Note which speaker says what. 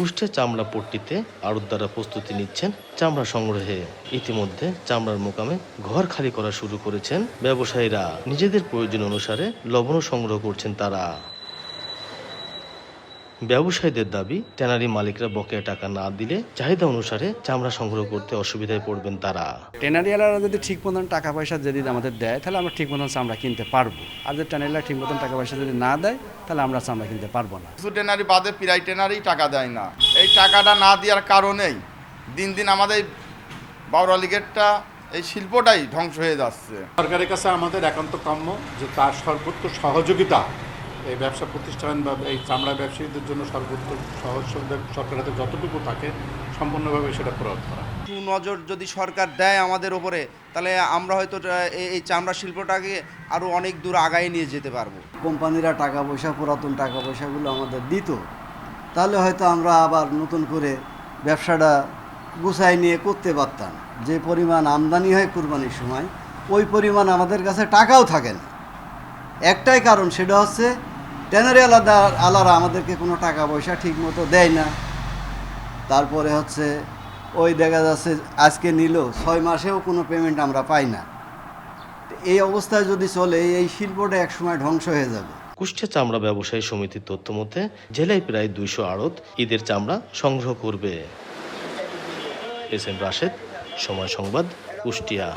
Speaker 1: কুষ্টিয়া চামড়া পট্টিতে আড়তদাররা প্রস্তুতি নিচ্ছেন চামড়া সংগ্রহে। ইতিমধ্যে চামড়ার মোকামে ঘর খালি করা শুরু করেছেন ব্যবসায়ীরা। নিজেদের প্রয়োজন অনুসারে লবণও সংগ্রহ করছেন তারা। ব্যবসায়ীদের দাবি, ট্যানারি মালিকরা বকেয়া টাকা না দিলে চাহিদা অনুসারে চামড়া সংগ্রহ করতে অসুবিধায় পড়বেন তারা।
Speaker 2: ট্যানারিওয়ালারা যদি ঠিক মতন টাকা পয়সা যদি আমাদের দেয় তাহলে আমরা ঠিক মতন চামড়া কিনতে পারবো, আর যদি ট্যানারিরা ঠিক মতন টাকা পয়সা যদি না দেয় তাহলে আমরা চামড়া কিনতে পারবো না।
Speaker 3: কিছু ট্যানারি বাদে প্রায় ট্যানারি টাকা দেয় না। এই টাকাটা না দেওয়ার কারণেই দিন দিন আমাদের বাউরালী গেটটা এই শিল্পটাই ধ্বংস হয়ে যাচ্ছে।
Speaker 4: সরকারের কাছে আমাদের একান্ত কাম্য যে তার সর্বোচ্চ সহযোগিতা এই ব্যবসা প্রতিষ্ঠান বা এই চামড়া ব্যবসায়ীদের জন্য সর্বোচ্চ সহযোগিতা সরকারের যতটুকু থাকে সম্পূর্ণভাবে সেটা প্রয়োগ করা।
Speaker 5: নজর যদি সরকার দেয় আমাদের ওপরে, তাহলে আমরা হয়তো এই চামড়া শিল্পটাকে আরও অনেক দূর আগায় নিয়ে যেতে পারবো।
Speaker 6: কোম্পানিরা টাকা পয়সা, পুরাতন টাকা পয়সাগুলো আমাদের দিত, তাহলে হয়তো আমরা আবার নতুন করে ব্যবসাটা গুছাই নিয়ে করতে পারতাম। যে পরিমাণ আমদানি হয় কুরবানির সময়, ওই পরিমাণ আমাদের কাছে টাকাও থাকে না। একটাই কারণ, সেটা হচ্ছে ট্যানারি আলারা আমাদেরকে কোনো টাকা পয়সা ঠিক মতো দেয় না। তারপরে হচ্ছে ওই দেখা যাচ্ছে আজকে নিল 6 মাসেও কোনো পেমেন্ট আমরা পাই না। এই অবস্থায় যদি চলে, এই শিল্পটা একসময় ধ্বংস হয়ে যাবে।
Speaker 1: কুষ্টিয়া চামড়া ব্যবসায়ী সমিতির তথ্য মতে জেলায় প্রায় 200 আড়ত ঈদের চামড়া সংগ্রহ করবে। এস এম রাশেদ, সময় সংবাদ, কুষ্টিয়া।